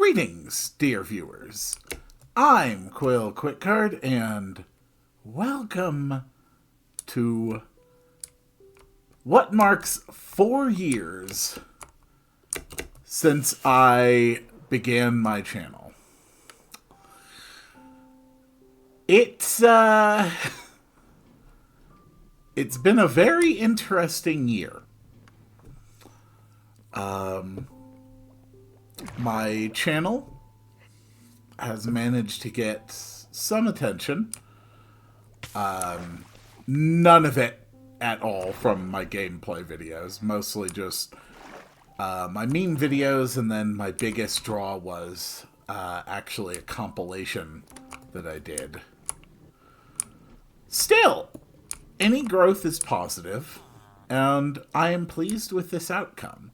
Greetings, dear viewers. I'm Quill Quickcard, and welcome to what marks 4 years since I began my channel. It's been a very interesting year. My channel has managed to get some attention. None of it at all from my gameplay videos. Mostly just my meme videos, and then my biggest draw was actually a compilation that I did. Still, any growth is positive, and I am pleased with this outcome.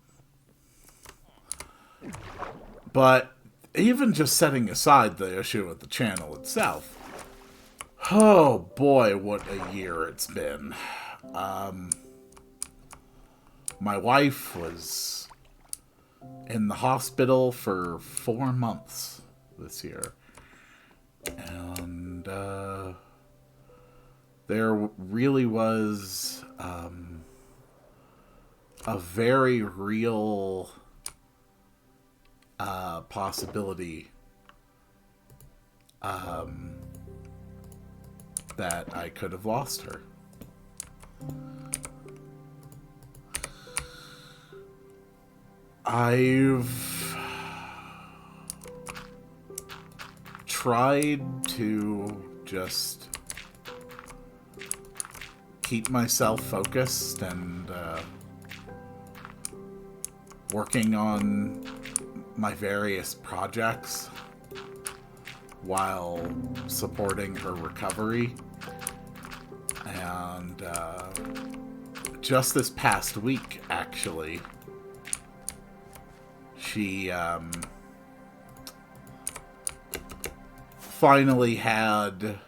But even just setting aside the issue with the channel itself, oh boy, what a year it's been. My wife was in the hospital for 4 months this year. And there really was a very real possibility that I could have lost her. I've tried to just keep myself focused and working on my various projects while supporting her recovery. And just this past week, actually, she finally had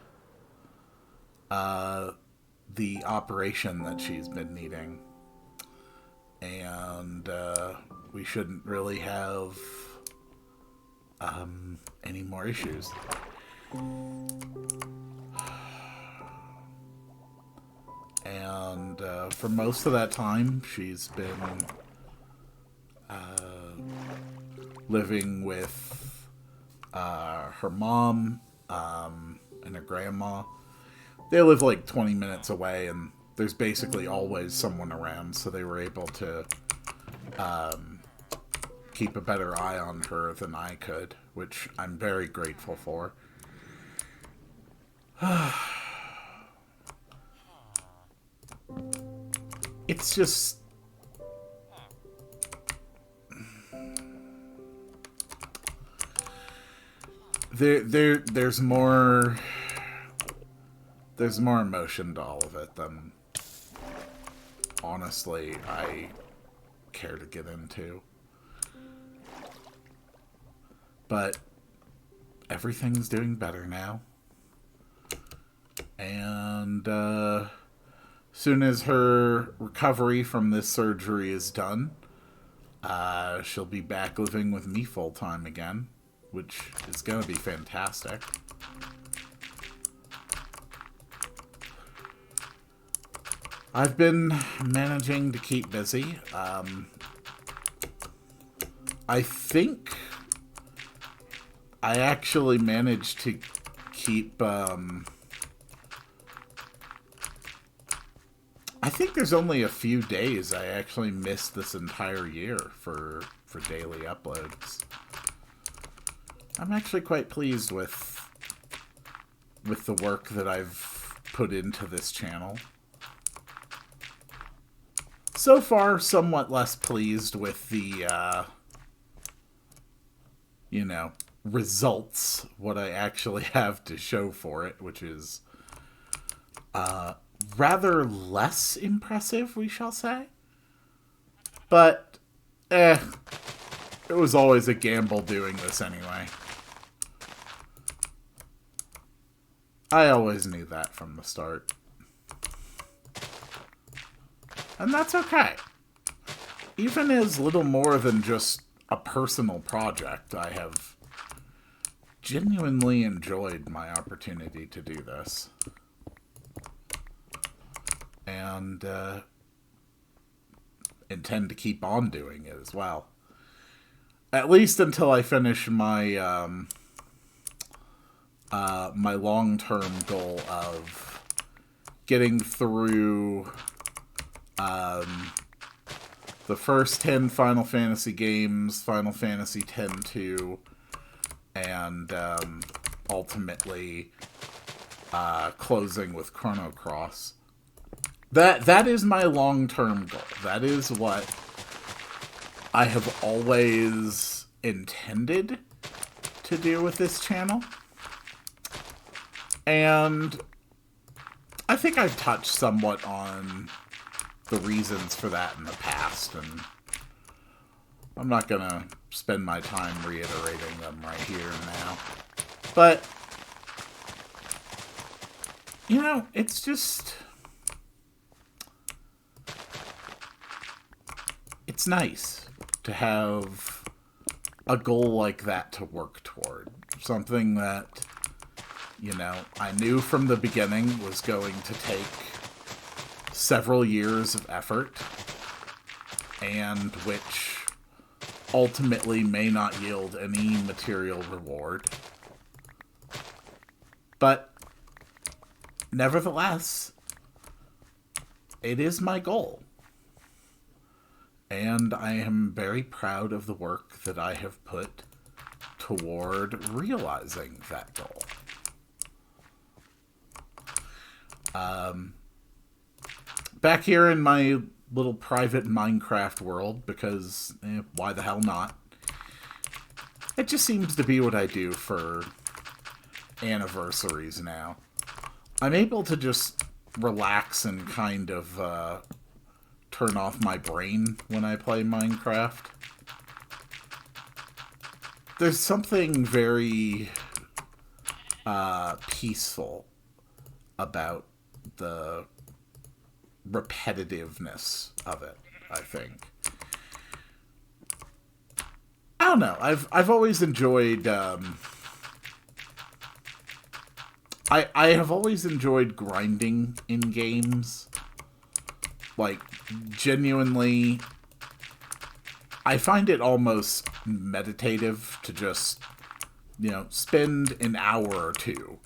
the operation that she's been needing. And we shouldn't really have any more issues. And for most of that time, she's been living with her mom and her grandma. They live like 20 minutes away, and there's basically always someone around, so they were able to keep a better eye on her than I could, which I'm very grateful for. It's just... There's more emotion to all of it than, honestly, I care to get into. But everything's doing better now. And soon as her recovery from this surgery is done, she'll be back living with me full-time again, which is going to be fantastic. I've been managing to keep busy. I think I actually managed to keep... I think there's only a few days I actually missed this entire year for daily uploads. I'm actually quite pleased with the work that I've put into this channel. So far, somewhat less pleased with the, results, what I actually have to show for it, which is rather less impressive, we shall say. But, it was always a gamble doing this anyway. I always knew that from the start. And that's okay. Even as little more than just a personal project. I have genuinely enjoyed my opportunity to do this. And intend to keep on doing it as well. At least until I finish my my long-term goal of getting through the first 10 Final Fantasy games, Final Fantasy X-2, and ultimately closing with Chrono Cross. That is my long-term goal. That is what I have always intended to do with this channel. And I think I've touched somewhat on the reasons for that in the past, and I'm not going to spend my time reiterating them right here and now. But, you know, it's just... it's nice to have a goal like that to work toward. Something that, you know, I knew from the beginning was going to take several years of effort, and which ultimately may not yield any material reward. But, nevertheless, it is my goal. And I am very proud of the work that I have put toward realizing that goal. Back here in my little private Minecraft world, because why the hell not? It just seems to be what I do for anniversaries now. I'm able to just relax and kind of turn off my brain when I play Minecraft. There's something very peaceful about the repetitiveness of it, I think. I don't know. I've always enjoyed I have always enjoyed grinding in games. Like, genuinely, I find it almost meditative to just, you know, spend an hour or two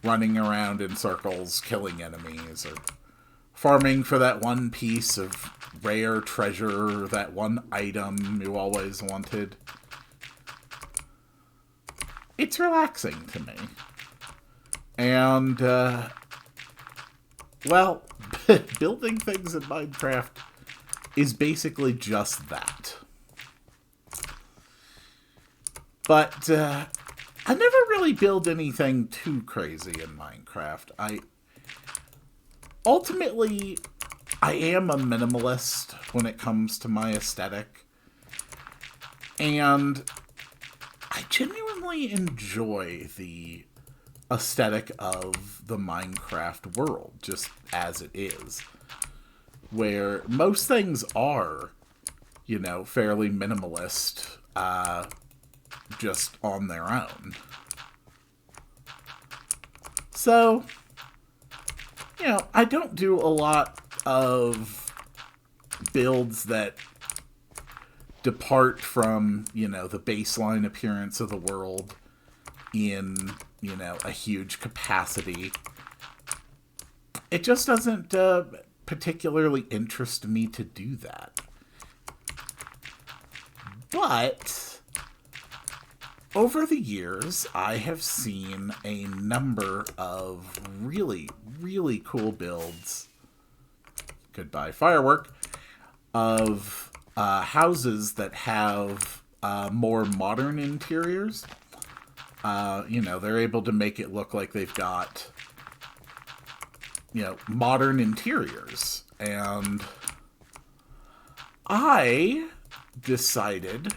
running around in circles, killing enemies, or farming for that one piece of rare treasure, that one item you always wanted. It's relaxing to me. And, well, building things in Minecraft is basically just that. But, I never really build anything too crazy in Minecraft. Ultimately, I am a minimalist when it comes to my aesthetic. And I genuinely enjoy the aesthetic of the Minecraft world, just as it is. Where most things are, you know, fairly minimalist, just on their own. So, you know, I don't do a lot of builds that depart from, you know, the baseline appearance of the world in, you know, a huge capacity. It just doesn't particularly interest me to do that. But over the years, I have seen a number of really, really cool builds, goodbye firework, of houses that have more modern interiors. You know, they're able to make it look like they've got, you know, modern interiors. And I decided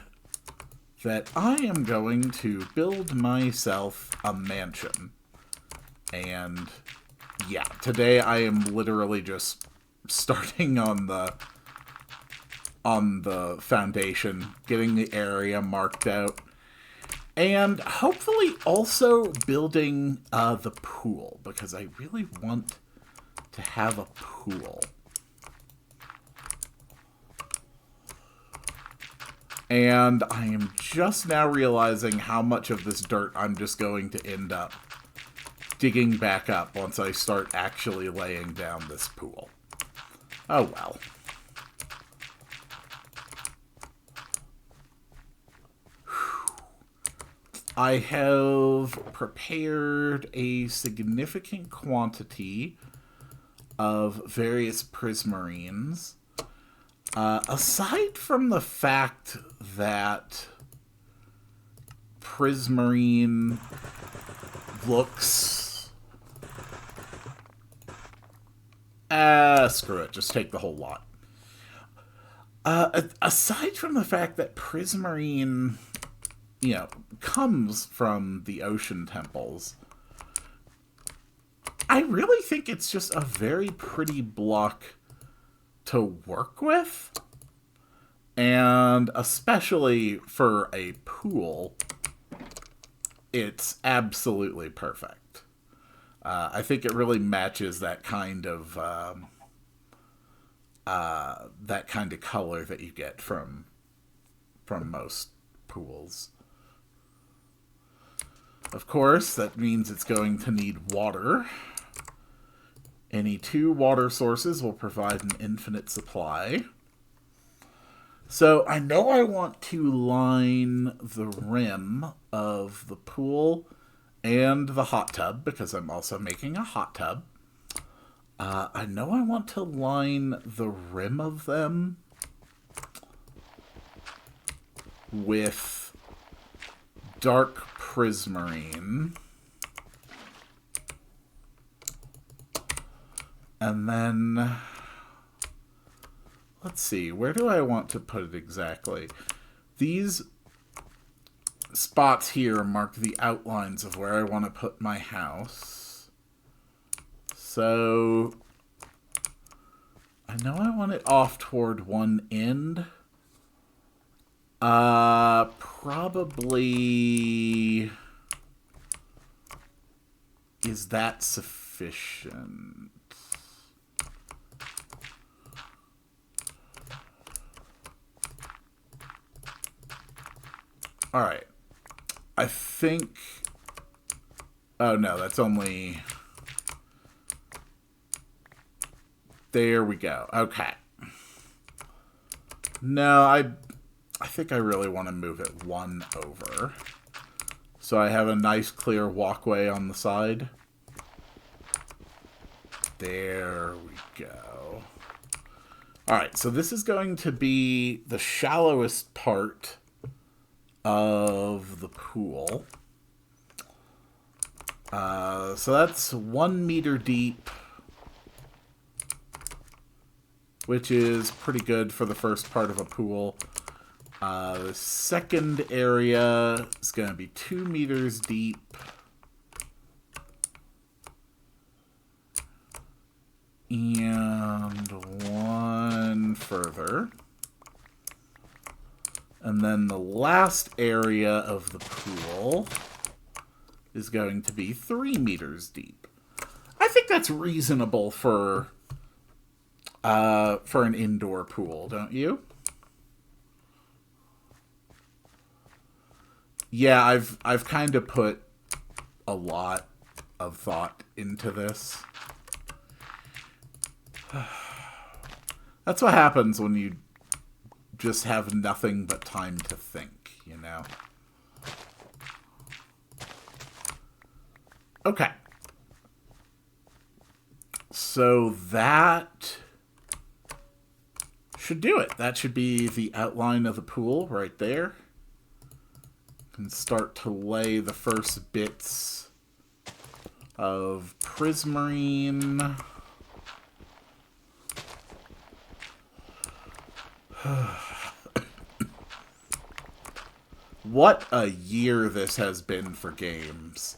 that I am going to build myself a mansion. And yeah, today I am literally just starting on the on the foundation, getting the area marked out, and hopefully also building the pool, because I really want to have a pool. And I am just now realizing how much of this dirt I'm just going to end up digging back up once I start actually laying down this pool. Oh well. I have prepared a significant quantity of various prismarines. Aside from the fact that prismarine looks... screw it, just take the whole lot. Aside from the fact that prismarine, you know, comes from the ocean temples, I really think it's just a very pretty block to work with, and especially for a pool, it's absolutely perfect. I think it really matches that kind of color that you get from most pools. Of course, that means it's going to need water. Any 2 water sources will provide an infinite supply. So I know I want to line the rim of the pool and the hot tub, because I'm also making a hot tub. I know I want to line the rim of them with dark prismarine. And then, let's see, where do I want to put it exactly? These spots here mark the outlines of where I want to put my house. So, I know I want it off toward one end. Probably... Is that sufficient? Alright. I think... Oh, no, that's only... There we go. Okay. No, I think I really want to move it 1 over. So I have a nice clear walkway on the side. There we go. Alright, so this is going to be the shallowest part of the pool. So that's 1 meter deep, which is pretty good for the first part of a pool. The second area is going to be 2 meters deep. And 1 further. And then the last area of the pool is going to be 3 meters deep. I think that's reasonable for an indoor pool, don't you? Yeah, I've kind of put a lot of thought into this. That's what happens when you just have nothing but time to think, you know? Okay. So that should do it. That should be the outline of the pool right there. And start to lay the first bits of prismarine. What a year this has been for games.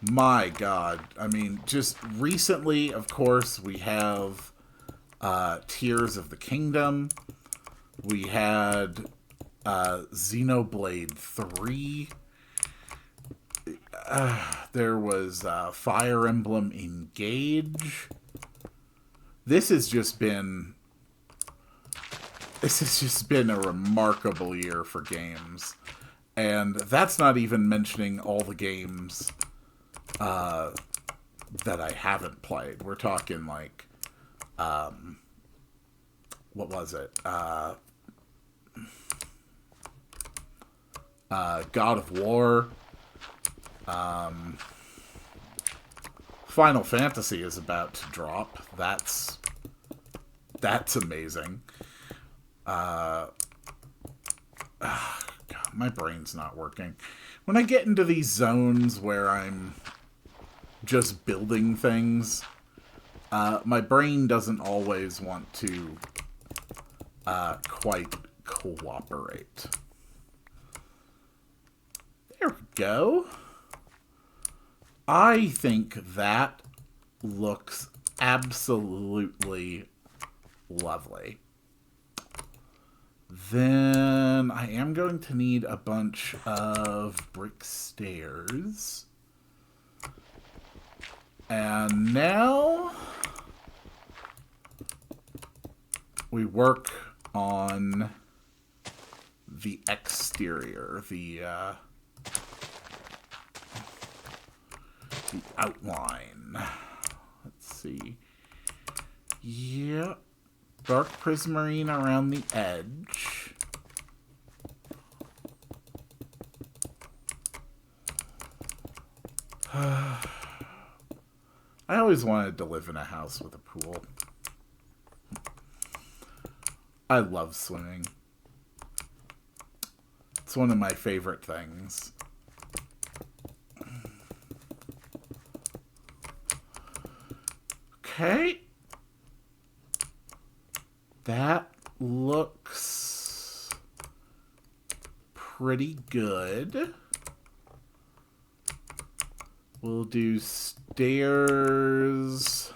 My God. I mean, just recently, of course, we have Tears of the Kingdom. We had Xenoblade 3. There was Fire Emblem Engage. This has just been a remarkable year for games. And that's not even mentioning all the games that I haven't played. We're talking like, what was it? God of War. Final Fantasy is about to drop. That's amazing. God, my brain's not working. When I get into these zones where I'm just building things, my brain doesn't always want to quite cooperate. There we go. I think that looks absolutely lovely. Then I am going to need a bunch of brick stairs. And now we work on the exterior, the outline. Let's see. Yep. Dark prismarine around the edge. I always wanted to live in a house with a pool. I love swimming. It's one of my favorite things. Okay. That looks pretty good. We'll do stairs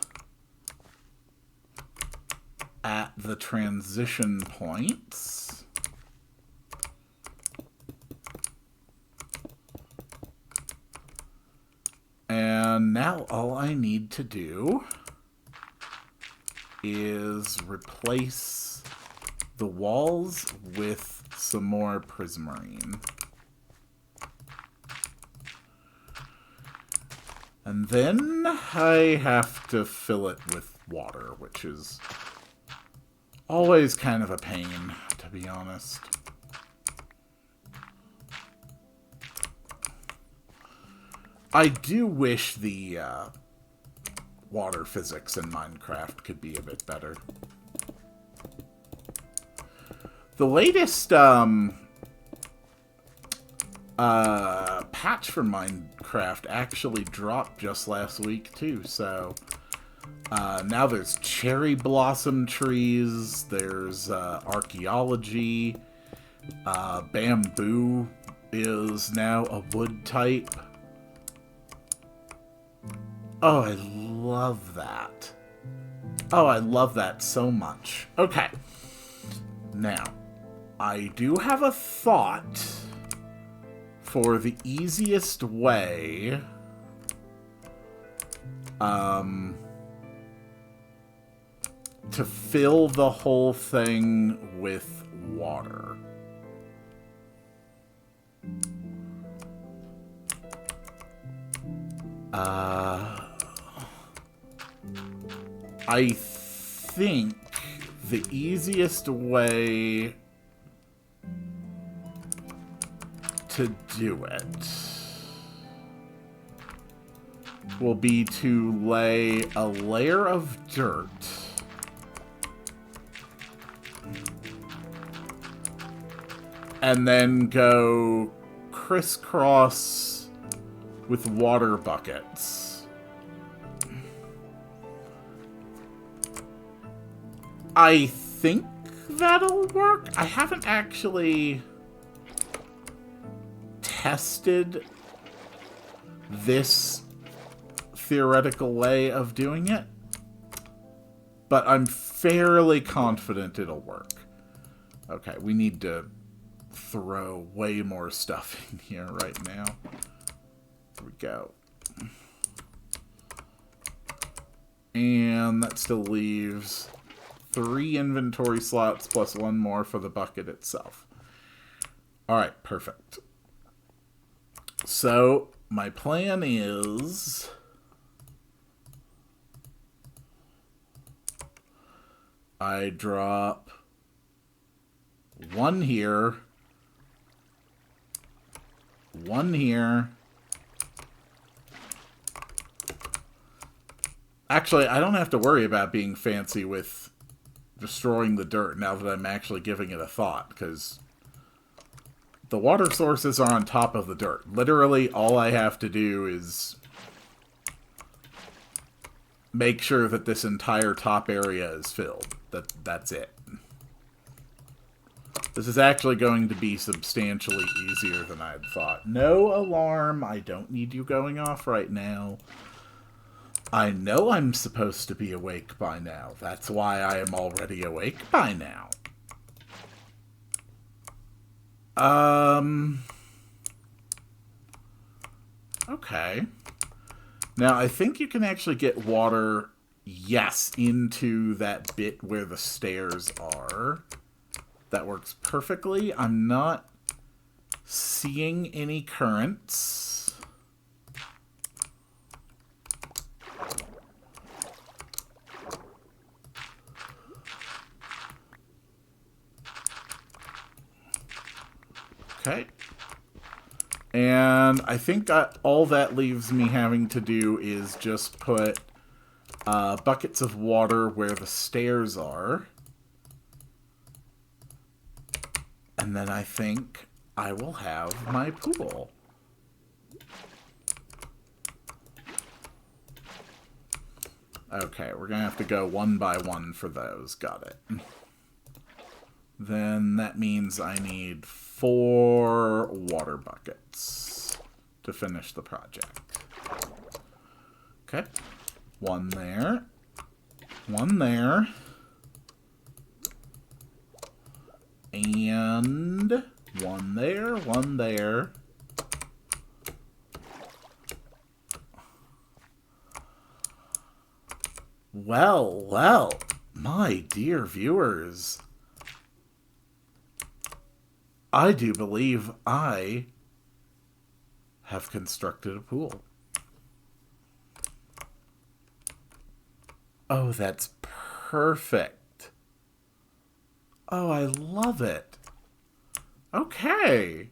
at the transition points. And now all I need to do is replace the walls with some more prismarine. And then I have to fill it with water, which is always kind of a pain, to be honest. I do wish the water physics in Minecraft could be a bit better. The latest patch for Minecraft actually dropped just last week too, so now there's cherry blossom trees, there's archaeology, bamboo is now a wood type. Oh, I love that. Oh, I love that so much. Okay. Now, I do have a thought for the easiest way to fill the whole thing with water. I think the easiest way to do it will be to lay a layer of dirt and then go crisscross with water buckets. I think that'll work. I haven't actually tested this theoretical way of doing it, but I'm fairly confident it'll work. Okay, we need to throw way more stuff in here right now. Here we go. And that still leaves 3 inventory slots plus 1 more for the bucket itself. Alright, perfect. So, my plan is... I drop 1 here, 1 here. Actually, I don't have to worry about being fancy with destroying the dirt now that I'm actually giving it a thought, because the water sources are on top of the dirt. Literally, all I have to do is make sure that this entire top area is filled. That's it. This is actually going to be substantially easier than I had thought. No alarm. I don't need you going off right now. I know I'm supposed to be awake by now. That's why I am already awake by now. Okay. Now, I think you can actually get water, yes, into that bit where the stairs are. That works perfectly. I'm not seeing any currents. Okay. And I think all that leaves me having to do is just put buckets of water where the stairs are. And then I think I will have my pool. Okay, we're going to have to go 1 by 1 for those. Got it. Then that means I need 4 water buckets to finish the project. Okay. 1 there. 1 there. And 1 there. 1 there. Well, well, my dear viewers, I do believe I have constructed a pool. Oh, that's perfect. Oh, I love it. Okay.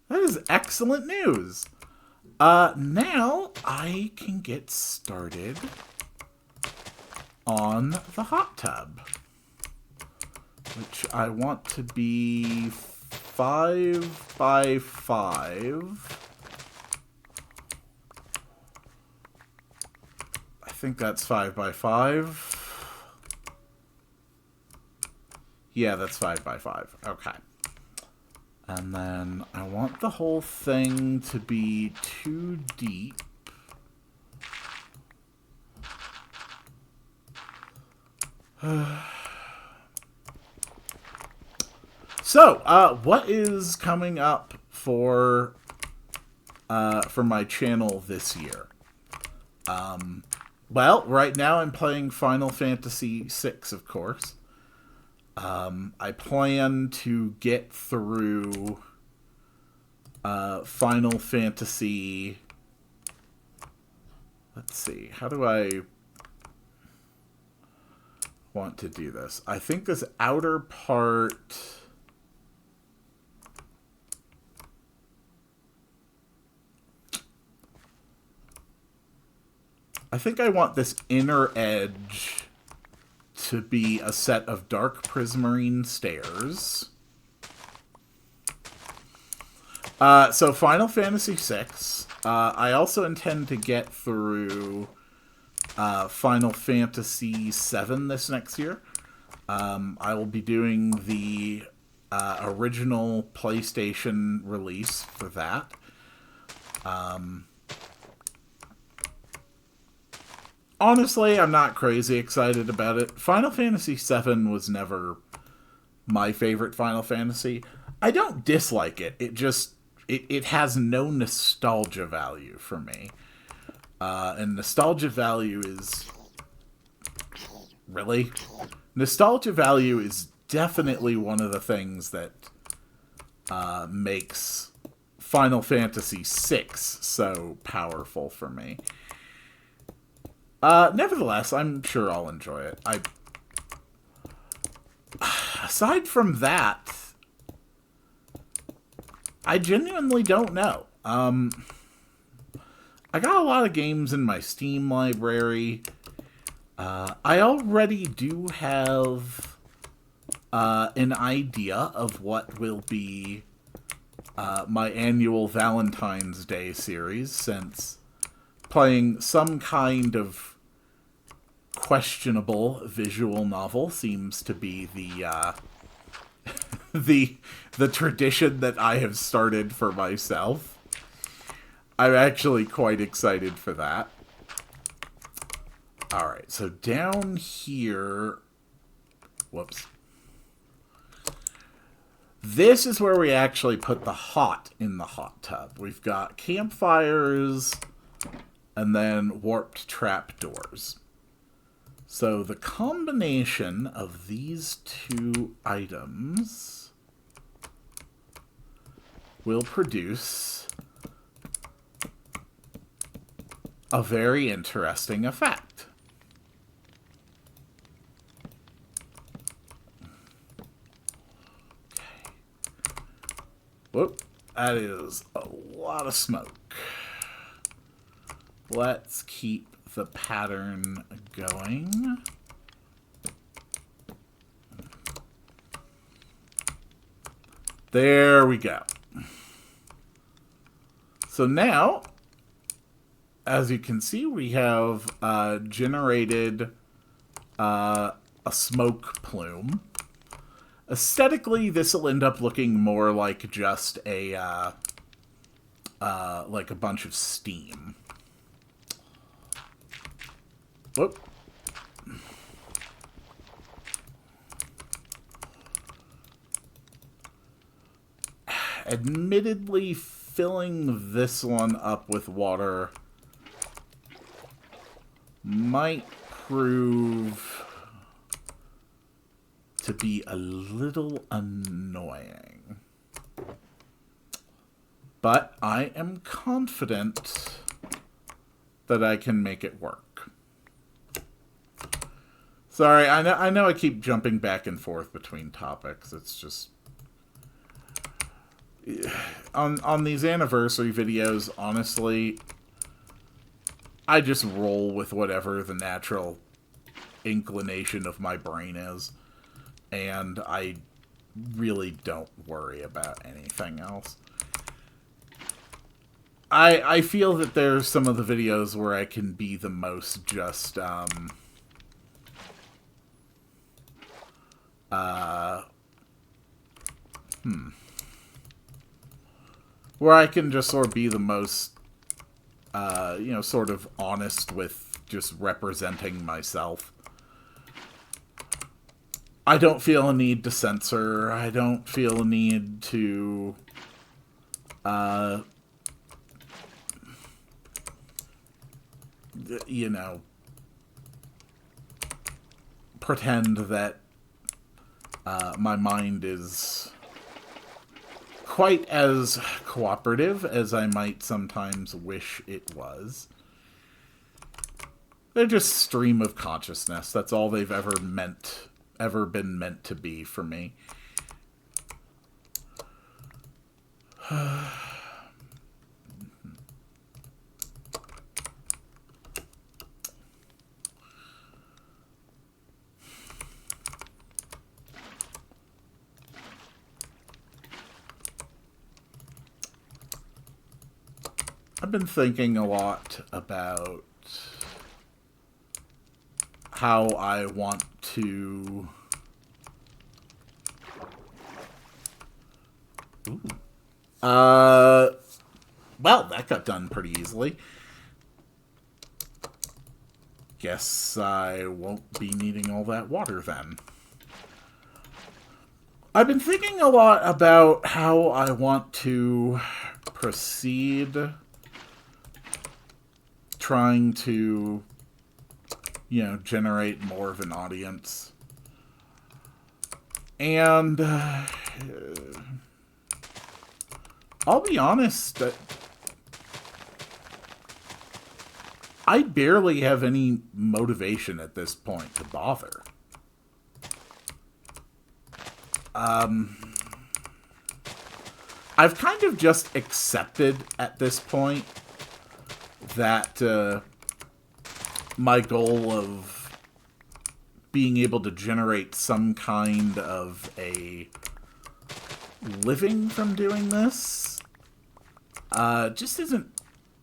That is excellent news. Now I can get started on the hot tub, which I want to be 5 by 5. I think that's 5 by 5. Yeah, that's 5 by 5. Okay. And then I want the whole thing to be 2 deep. So, what is coming up for my channel this year? Well, right now I'm playing Final Fantasy VI, of course. I plan to get through Final Fantasy... Let's see, how do I want to do this? I think this outer part... I think I want this inner edge to be a set of dark prismarine stairs. So Final Fantasy VI. I also intend to get through Final Fantasy VII this next year. I will be doing the original PlayStation release for that. Honestly, I'm not crazy excited about it. Final Fantasy VII was never my favorite Final Fantasy. I don't dislike it. It has no nostalgia value for me. And nostalgia value is... Really? Nostalgia value is definitely one of the things that makes Final Fantasy VI so powerful for me. Nevertheless, I'm sure I'll enjoy it. Aside from that, I genuinely don't know. I got a lot of games in my Steam library. I already do have an idea of what will be my annual Valentine's Day series, since playing some kind of questionable visual novel seems to be the the tradition that I have started for myself. I'm actually quite excited for that. Alright, so down here... Whoops. This is where we actually put the hot in the hot tub. We've got campfires and then warped trapdoors. So the combination of these two items will produce a very interesting effect. Okay. Whoop, that is a lot of smoke. Let's keep the pattern going. There we go. So now, as you can see, we have generated a smoke plume. Aesthetically, this will end up looking more like just a like a bunch of steam. Whoop. Admittedly, filling this one up with water might prove to be a little annoying. But I am confident that I can make it work. Sorry, I know I keep jumping back and forth between topics. It's just... On these anniversary videos, honestly, I just roll with whatever the natural inclination of my brain is. And I really don't worry about anything else. I feel that there's some of the videos where I can be the most just, where I can just sort of be the most, you know, sort of honest with just representing myself. I don't feel a need to censor. I don't feel a need to, you know, pretend that my mind is quite as cooperative as I might sometimes wish it was. They're just stream of consciousness. That's all they've ever been meant to be for me. I've been thinking a lot about how I want to... Ooh. Well, that got done pretty easily. Guess I won't be needing all that water then. I've been thinking a lot about how I want to proceed trying to, generate more of an audience. And I'll be honest, I barely have any motivation at this point to bother. I've kind of just accepted at this point that my goal of being able to generate some kind of a living from doing this just isn't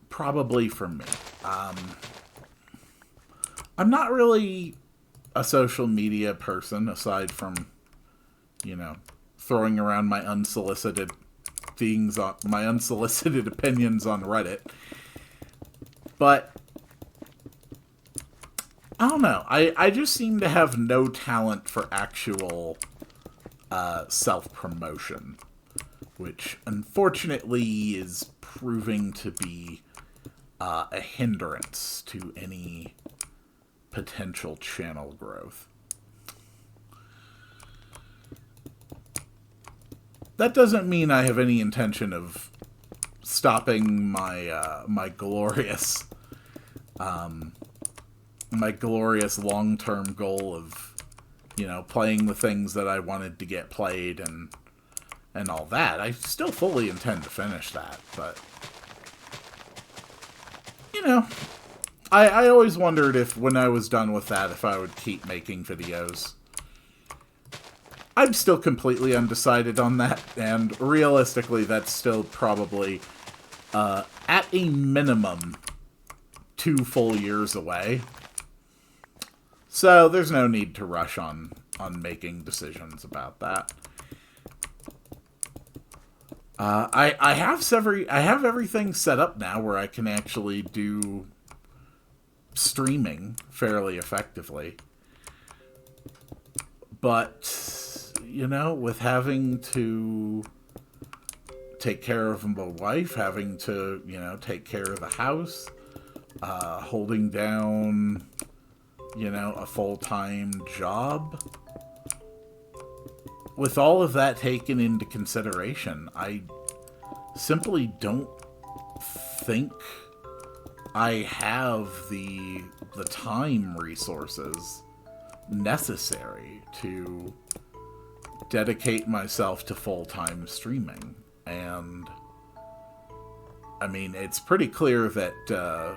probably for me. I'm not really a social media person aside from, throwing around my unsolicited things on my unsolicited opinions on Reddit. But I don't know. I just seem to have no talent for actual self-promotion, which unfortunately is proving to be a hindrance to any potential channel growth. That doesn't mean I have any intention of stopping my my glorious long-term goal of, playing the things that I wanted to get played and all that. I still fully intend to finish that, but I always wondered if when I was done with that, if I would keep making videos. I'm still completely undecided on that, and realistically, that's still probably, at a minimum, 2 full years away. So there's no need to rush on making decisions about that. I have everything set up now where I can actually do streaming fairly effectively. But with having to take care of my wife, having to, take care of the house, holding down, a full-time job. With all of that taken into consideration, I simply don't think I have the time resources necessary to dedicate myself to full-time streaming. And I mean, it's pretty clear that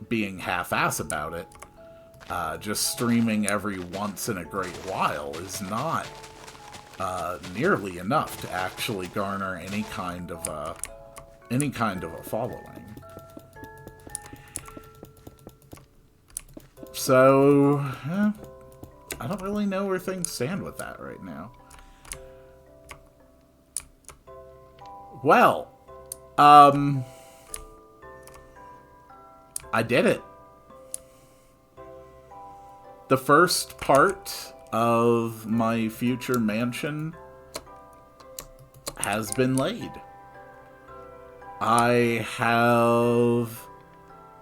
being half-ass about it, just streaming every once in a great while is not nearly enough to actually garner any kind of a following. So I don't really know where things stand with that right now. Well, I did it. The first part of my future mansion has been laid. I have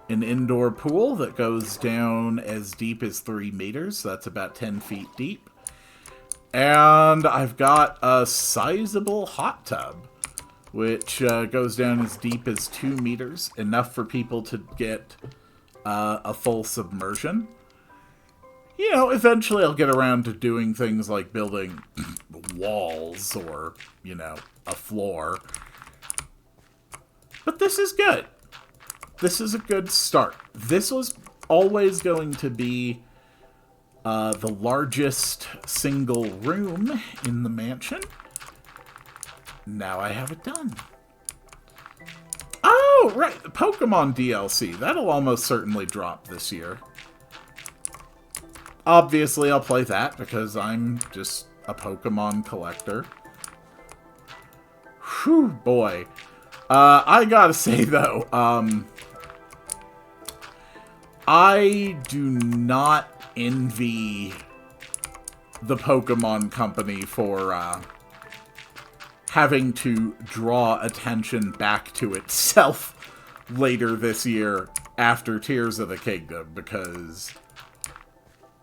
an indoor pool that goes down as deep as 3 meters. So that's about 10 feet deep. And I've got a sizable hot tub, which goes down as deep as 2 meters. Enough for people to get a full submersion. Eventually I'll get around to doing things like building walls or, a floor. But this is good. This is a good start. This was always going to be the largest single room in the mansion. Now I have it done. Oh, right. The Pokemon DLC. That'll almost certainly drop this year. Obviously, I'll play that because I'm just a Pokemon collector. Whew, boy. I gotta say, though, I do not envy the Pokemon Company for having to draw attention back to itself later this year after Tears of the Kingdom, because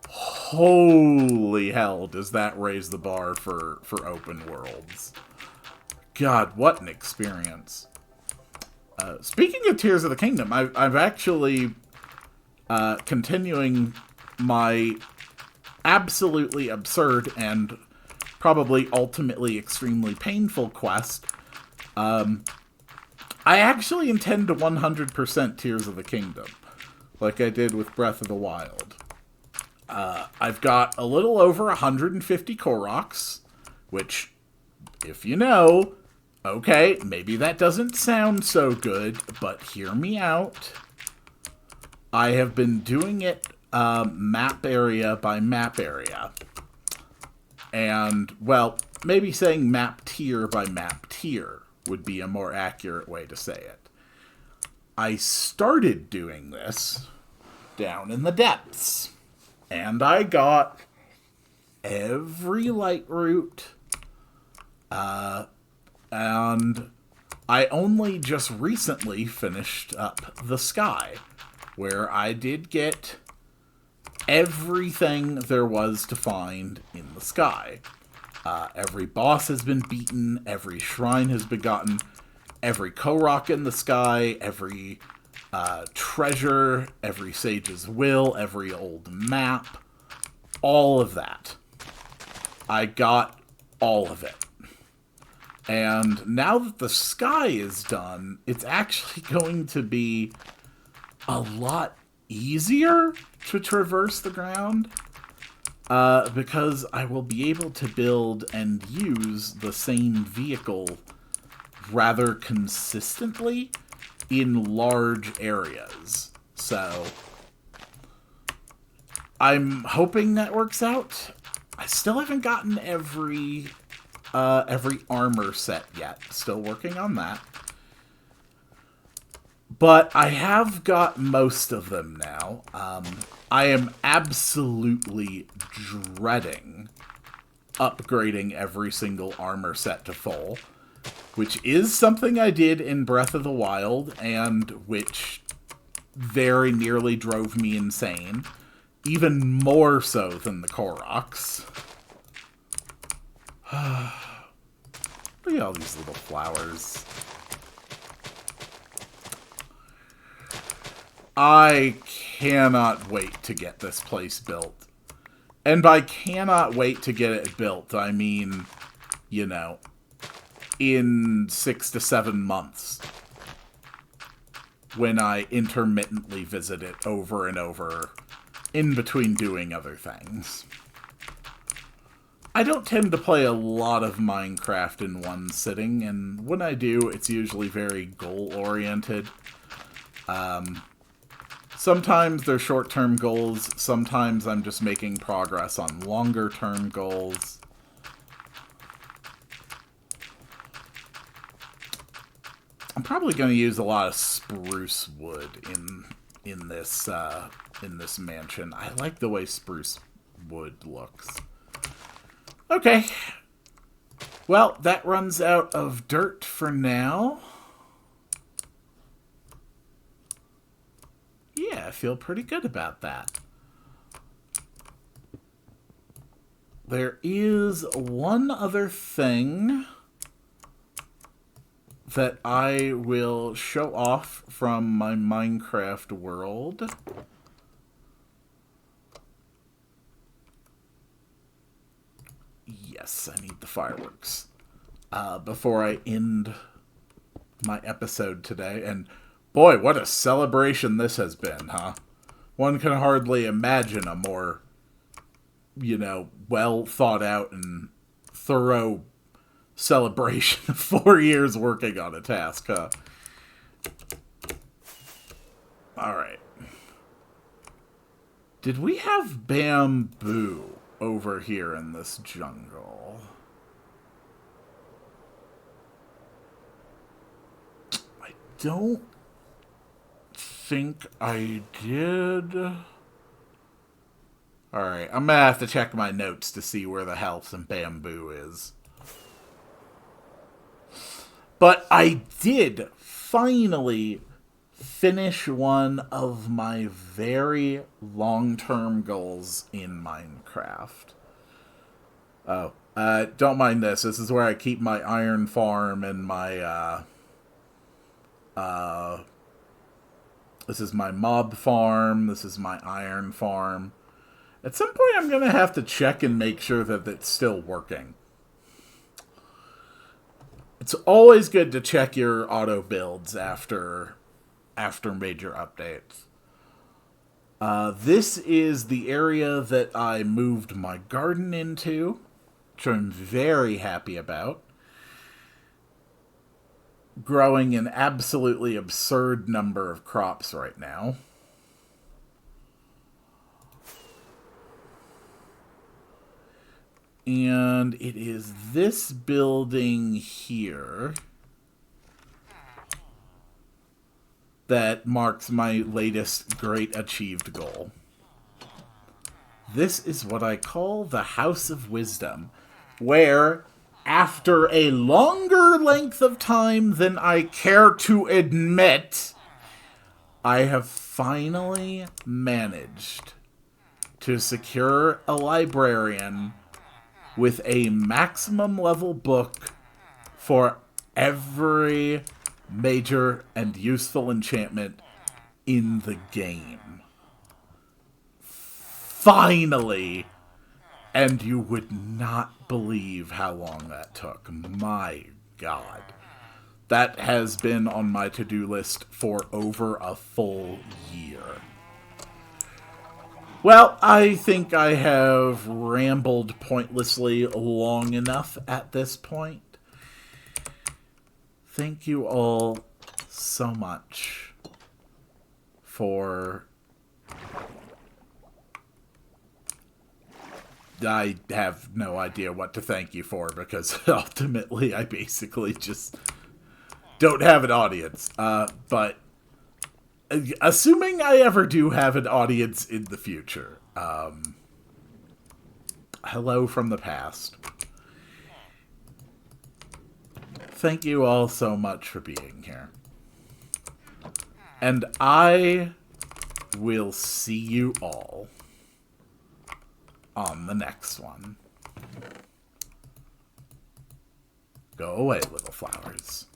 holy hell does that raise the bar for open worlds. God, what an experience. Speaking of Tears of the Kingdom, I've actually continuing my absolutely absurd and probably ultimately extremely painful quest. I actually intend to 100% Tears of the Kingdom, like I did with Breath of the Wild. I've got a little over 150 Koroks, which, if you know, okay, maybe that doesn't sound so good, but hear me out. I have been doing it map area by map area. And, well, maybe saying map tier by map tier would be a more accurate way to say it. I started doing this down in the depths. And I got every light route. And I only just recently finished up the sky, where I did get everything there was to find in the sky. Every boss has been beaten, every shrine has been gotten, every Korok in the sky, every treasure, every sage's will, every old map, all of that. I got all of it. And now that the sky is done, it's actually going to be a lot easier to traverse the ground, because I will be able to build and use the same vehicle rather consistently in large areas. So I'm hoping that works out. I still haven't gotten every armor set yet. Still working on that. But I have got most of them now. I am absolutely dreading upgrading every single armor set to full, which is something I did in Breath of the Wild, and which very nearly drove me insane. Even more so than the Koroks. Look at all these little flowers. I cannot wait to get this place built. And by cannot wait to get it built, I mean, you know, in 6 to 7 months. When I intermittently visit it over and over, in between doing other things. I don't tend to play a lot of Minecraft in one sitting, and when I do, it's usually very goal-oriented. Sometimes they're short-term goals, sometimes I'm just making progress on longer-term goals. I'm probably going to use a lot of spruce wood in this mansion. I like the way spruce wood looks. Okay. Well, that runs out of dirt for now. Yeah, I feel pretty good about that. There is one other thing that I will show off from my Minecraft world. Yes, I need the fireworks. Before I end my episode today. And boy, what a celebration this has been, huh? One can hardly imagine a more, you know, well thought out and thorough celebration of 4 years working on a task, huh? Alright. Did we have bamboo over here in this jungle? I don't think I did. Alright, I'm gonna have to check my notes to see where the house and bamboo is. But I did finally finish one of my very long-term goals in Minecraft. Oh, don't mind this. This is where I keep my iron farm and my, this is my mob farm. This is my iron farm. At some point, I'm going to have to check and make sure that it's still working. It's always good to check your auto builds after major updates. This is the area that I moved my garden into, which I'm very happy about. Growing an absolutely absurd number of crops right now. And it is this building here that marks my latest great achieved goal. This is what I call the House of Wisdom, where, after a longer length of time than I care to admit, I have finally managed to secure a librarian with a maximum level book for every major and useful enchantment in the game. Finally! And you would not believe how long that took. My God. That has been on my to-do list for over a full year. Well, I think I have rambled pointlessly long enough at this point. Thank you all so much for... I have no idea what to thank you for, because ultimately I basically just don't have an audience. But assuming I ever do have an audience in the future, hello from the past. Thank you all so much for being here. And I will see you all on the next one. Go away, little flowers.